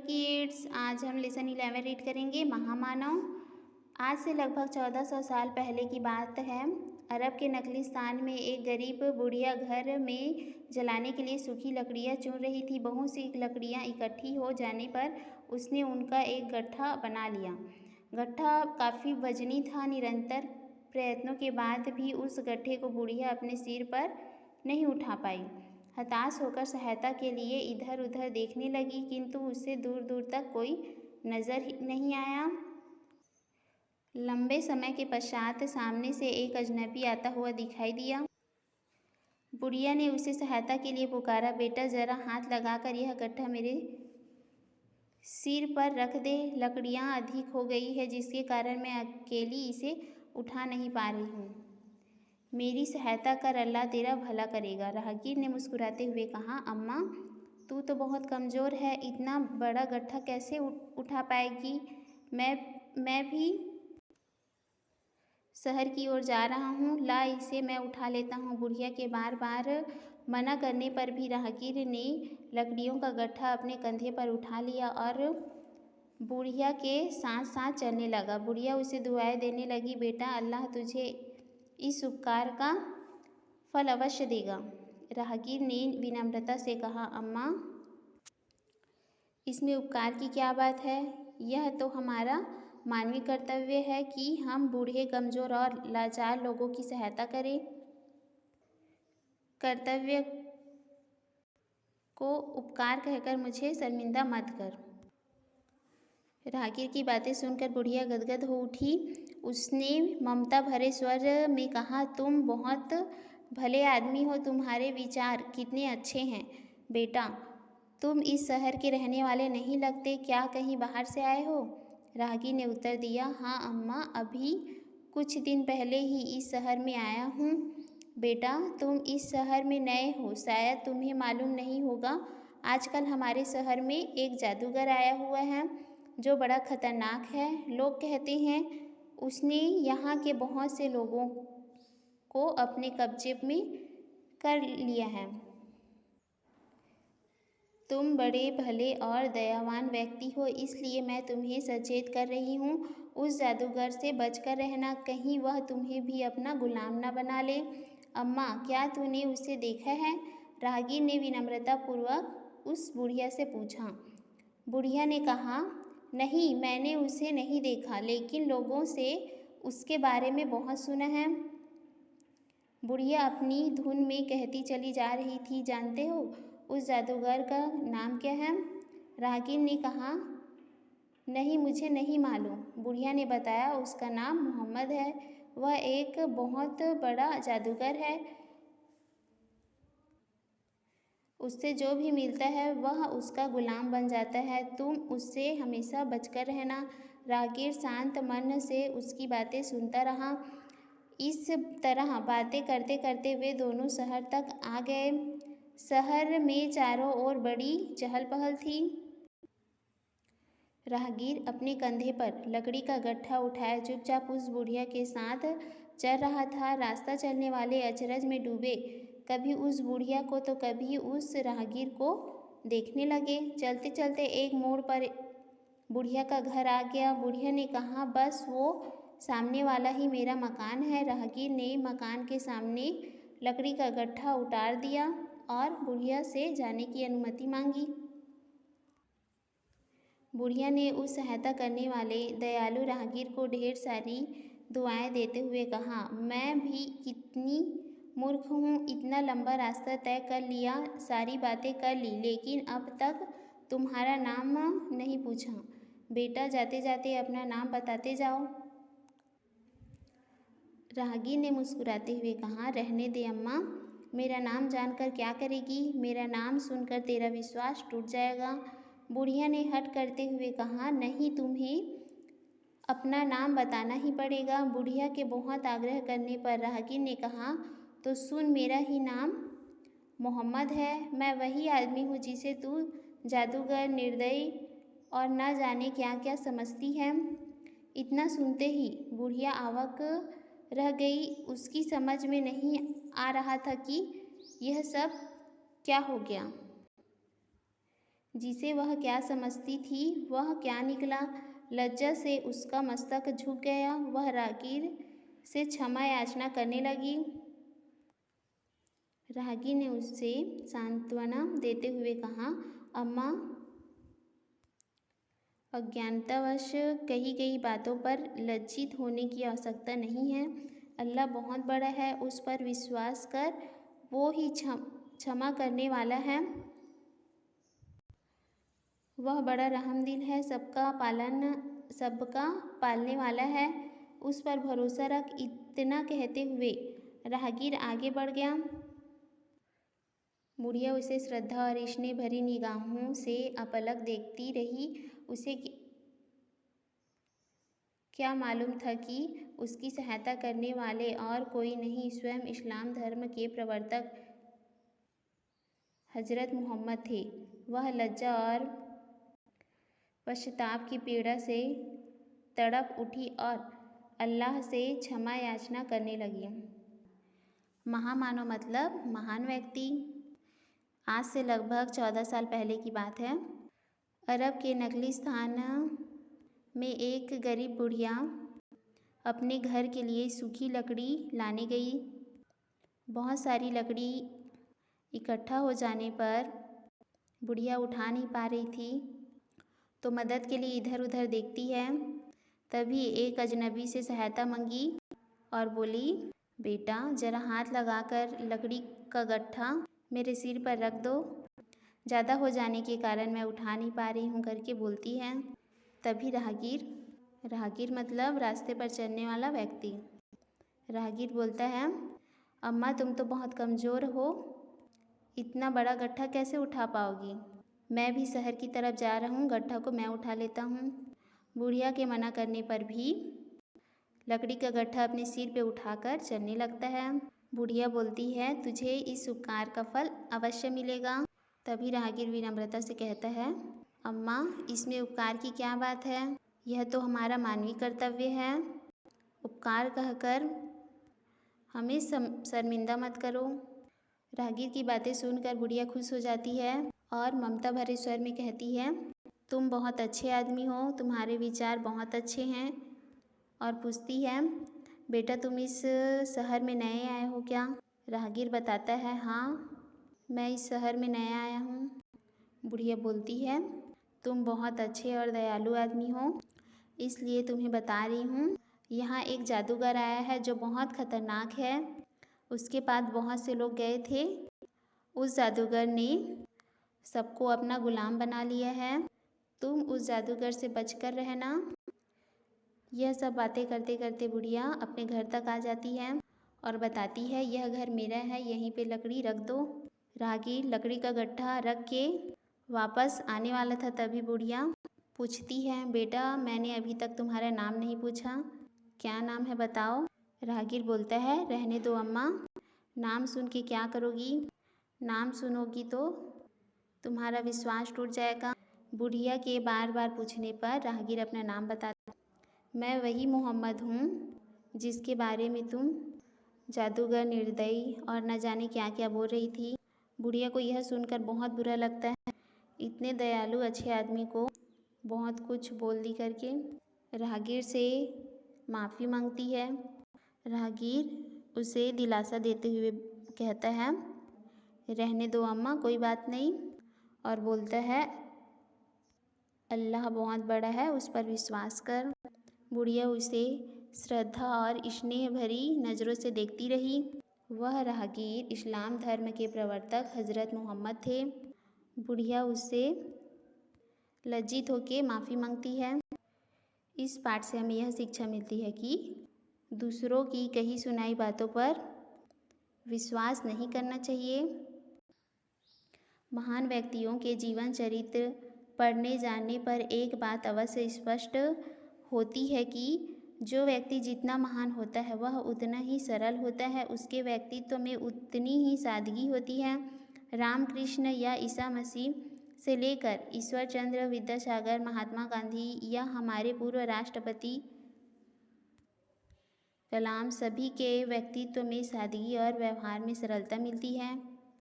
Kids, आज हम lesson 11 read करेंगे महामानव। आज से लगभग 1400 साल पहले की बात है। अरब के नखलिस्तान में एक गरीब बुढ़िया घर में जलाने के लिए सूखी लकड़ियाँ चुन रही थी। बहुत सी लकड़ियाँ इकट्ठी हो जाने पर उसने उनका एक गट्ठा बना लिया। गट्ठा काफ़ी वजनी था। निरंतर प्रयत्नों के बाद भी उस गट्ठे को बुढ़िया अपने सिर पर नहीं उठा पाई। हताश होकर सहायता के लिए इधर उधर देखने लगी, किंतु उसे दूर दूर तक कोई नजर नहीं आया। लंबे समय के पश्चात सामने से एक अजनबी आता हुआ दिखाई दिया। बुढ़िया ने उसे सहायता के लिए पुकारा, बेटा जरा हाथ लगाकर यह गट्ठा मेरे सिर पर रख दे। लकड़ियाँ अधिक हो गई है, जिसके कारण मैं अकेली इसे उठा नहीं पा रही हूँ। मेरी सहायता कर, अल्लाह तेरा भला करेगा। राहगीर ने मुस्कुराते हुए कहा, अम्मा तू तो बहुत कमज़ोर है, इतना बड़ा गट्ठा कैसे उठा पाएगी? मैं भी शहर की ओर जा रहा हूँ, ला इसे मैं उठा लेता हूँ। बुढ़िया के बार बार मना करने पर भी राहगीर ने लकड़ियों का गट्ठा अपने कंधे पर उठा लिया और बुढ़िया के साथ साथ चलने लगा। बुढ़िया उसे दुआएं देने लगी, बेटा अल्लाह तुझे इस उपकार का फल अवश्य देगा। राहगीर ने विनम्रता से कहा, अम्मा इसमें उपकार की क्या बात है? यह तो हमारा मानवीय कर्तव्य है कि हम बूढ़े, कमज़ोर और लाचार लोगों की सहायता करें। कर्तव्य को उपकार कहकर मुझे शर्मिंदा मत कर। राहगीर की बातें सुनकर बुढ़िया गदगद हो उठी। उसने ममता भरे स्वर में कहा, तुम बहुत भले आदमी हो, तुम्हारे विचार कितने अच्छे हैं। बेटा तुम इस शहर के रहने वाले नहीं लगते, क्या कहीं बाहर से आए हो? राहगीर ने उत्तर दिया, हाँ अम्मा, अभी कुछ दिन पहले ही इस शहर में आया हूँ। बेटा तुम इस शहर में नए हो, शायद तुम्हें मालूम नहीं होगा, आजकल हमारे शहर में एक जादूगर आया हुआ है जो बड़ा खतरनाक है। लोग कहते हैं उसने यहाँ के बहुत से लोगों को अपने कब्जे में कर लिया है। तुम बड़े भले और दयावान व्यक्ति हो, इसलिए मैं तुम्हें सचेत कर रही हूँ, उस जादूगर से बचकर रहना, कहीं वह तुम्हें भी अपना गुलाम न बना ले। अम्मा क्या तूने उसे देखा है? राहगीर ने विनम्रतापूर्वक उस बुढ़िया से पूछा। बुढ़िया ने कहा, नहीं मैंने उसे नहीं देखा, लेकिन लोगों से उसके बारे में बहुत सुना है। बुढ़िया अपनी धुन में कहती चली जा रही थी, जानते हो उस जादूगर का नाम क्या है? राहगीर ने कहा, नहीं मुझे नहीं मालूम। बुढ़िया ने बताया, उसका नाम मोहम्मद है। वह एक बहुत बड़ा जादूगर है। उससे जो भी मिलता है वह उसका गुलाम बन जाता है। तुम उससे हमेशा बचकर रहना। राहगीर शांत मन से उसकी बातें सुनता रहा। इस तरह बातें करते करते वे दोनों शहर तक आ गए। शहर में चारों ओर बड़ी चहल पहल थी। राहगीर अपने कंधे पर लकड़ी का गट्ठा उठाए चुपचाप उस बुढ़िया के साथ चल रहा था। रास्ता चलने वाले अचरज में डूबे, कभी उस बुढ़िया को तो कभी उस राहगीर को देखने लगे। चलते चलते एक मोड़ पर बुढ़िया का घर आ गया। बुढ़िया ने कहा, बस वो सामने वाला ही मेरा मकान है। राहगीर ने मकान के सामने लकड़ी का गट्ठा उतार दिया और बुढ़िया से जाने की अनुमति मांगी। बुढ़िया ने उस सहायता करने वाले दयालु राहगीर को ढेर सारी दुआएं देते हुए कहा, मैं भी कितनी मूर्ख हूँ, इतना लंबा रास्ता तय कर लिया, सारी बातें कर ली, लेकिन अब तक तुम्हारा नाम नहीं पूछा। बेटा जाते जाते अपना नाम बताते जाओ। राहगीर ने मुस्कुराते हुए कहा, रहने दे अम्मा, मेरा नाम जानकर क्या करेगी? मेरा नाम सुनकर तेरा विश्वास टूट जाएगा। बुढ़िया ने हट करते हुए कहा, नहीं तुम्हें अपना नाम बताना ही पड़ेगा। बुढ़िया के बहुत आग्रह करने पर राहगीर ने कहा, तो सुन, मेरा ही नाम मोहम्मद है। मैं वही आदमी हूँ जिसे तू जादूगर, निर्दयी और न जाने क्या क्या समझती है। इतना सुनते ही बुढ़िया अवाक रह गई। उसकी समझ में नहीं आ रहा था कि यह सब क्या हो गया। जिसे वह क्या समझती थी वह क्या निकला। लज्जा से उसका मस्तक झुक गया। वह राहगीर से क्षमा याचना करने लगी। राहगीर ने उसे सांत्वना देते हुए कहा, अम्मा, अज्ञानतावश कही गई बातों पर लज्जित होने की आवश्यकता नहीं है। अल्लाह बहुत बड़ा है, उस पर विश्वास कर, वो ही क्षमा करने वाला है। वह बड़ा रहमदिल है, सबका पालने वाला है, उस पर भरोसा रख। इतना कहते हुए राहगीर आगे बढ़ गया। बुढ़िया उसे श्रद्धा और स्नेह भरी निगाहों से अपलक देखती रही। उसे क्या मालूम था कि उसकी सहायता करने वाले और कोई नहीं, स्वयं इस्लाम धर्म के प्रवर्तक हजरत मोहम्मद थे। वह लज्जा और पश्चाताप की पीड़ा से तड़प उठी और अल्लाह से क्षमा याचना करने लगी। महामानव मतलब महान व्यक्ति। आज से लगभग 14 साल पहले की बात है। अरब के नखलिस्तान में एक गरीब बुढ़िया अपने घर के लिए सूखी लकड़ी लाने गई। बहुत सारी लकड़ी इकट्ठा हो जाने पर बुढ़िया उठा नहीं पा रही थी, तो मदद के लिए इधर उधर देखती है। तभी एक अजनबी से सहायता मांगी और बोली, बेटा जरा हाथ लगाकर लकड़ी का गट्ठा मेरे सिर पर रख दो, ज़्यादा हो जाने के कारण मैं उठा नहीं पा रही हूँ करके बोलती है। तभी राहगीर मतलब रास्ते पर चलने वाला व्यक्ति, राहगीर बोलता है, अम्मा तुम तो बहुत कमज़ोर हो, इतना बड़ा गट्ठा कैसे उठा पाओगी? मैं भी शहर की तरफ जा रहा हूँ, गट्ठा को मैं उठा लेता हूँ। बुढ़िया के मना करने पर भी लकड़ी का गट्ठा अपने सिर पे उठाकर चलने लगता है। बुढ़िया बोलती है, तुझे इस उपकार का फल अवश्य मिलेगा। तभी राहगीर विनम्रता से कहता है, अम्मा इसमें उपकार की क्या बात है? यह तो हमारा मानवीय कर्तव्य है। उपकार कहकर हमें शर्मिंदा मत करो। राहगीर की बातें सुनकर बुढ़िया खुश हो जाती है और ममता भरे स्वर में कहती है, तुम बहुत अच्छे आदमी हो, तुम्हारे विचार बहुत अच्छे हैं। और पूछती है, बेटा तुम इस शहर में नए आए हो क्या? राहगीर बताता है, हाँ मैं इस शहर में नया आया हूँ। बुढ़िया बोलती है, तुम बहुत अच्छे और दयालु आदमी हो, इसलिए तुम्हें बता रही हूँ, यहाँ एक जादूगर आया है जो बहुत खतरनाक है। उसके पास बहुत से लोग गए थे। उस जादूगर ने सबको अपना गुलाम बना लिया है। तुम उस जादूगर से बचकर रहना। यह सब बातें करते करते बुढ़िया अपने घर तक आ जाती है और बताती है, यह घर मेरा है, यहीं पे लकड़ी रख दो। राहगीर लकड़ी का गट्ठा रख के वापस आने वाला था, तभी बुढ़िया पूछती है, बेटा मैंने अभी तक तुम्हारा नाम नहीं पूछा, क्या नाम है बताओ? राहगीर बोलता है, रहने दो अम्मा, नाम सुन के क्या करोगी? नाम सुनोगी तो तुम्हारा विश्वास टूट जाएगा। बुढ़िया के बार बार पूछने पर राहगीर अपना नाम बताता, मैं वही मोहम्मद हूँ जिसके बारे में तुम जादूगर निर्दयी और न जाने क्या क्या बोल रही थी। बुढ़िया को यह सुनकर बहुत बुरा लगता है, इतने दयालु अच्छे आदमी को बहुत कुछ बोल दी करके। राहगीर से माफ़ी मांगती है। राहगीर उसे दिलासा देते हुए कहता है, रहने दो अम्मा, कोई बात नहीं, और बोलता है, अल्लाह बहुत बड़ा है, उस पर विश्वास कर। बुढ़िया उसे श्रद्धा और स्नेह भरी नज़रों से देखती रही। वह राहगीर इस्लाम धर्म के प्रवर्तक हजरत मोहम्मद थे। बुढ़िया उससे लज्जित होकर माफ़ी मांगती है। इस पाठ से हमें यह शिक्षा मिलती है कि दूसरों की कही सुनाई बातों पर विश्वास नहीं करना चाहिए। महान व्यक्तियों के जीवन चरित्र पढ़ने जाने पर एक बात अवश्य स्पष्ट होती है कि जो व्यक्ति जितना महान होता है वह उतना ही सरल होता है, उसके व्यक्तित्व में उतनी ही सादगी होती है। रामकृष्ण या ईसा मसीह से लेकर ईश्वर चंद्र विद्यासागर, महात्मा गांधी या हमारे पूर्व राष्ट्रपति कलाम, सभी के व्यक्तित्व में सादगी और व्यवहार में सरलता मिलती है।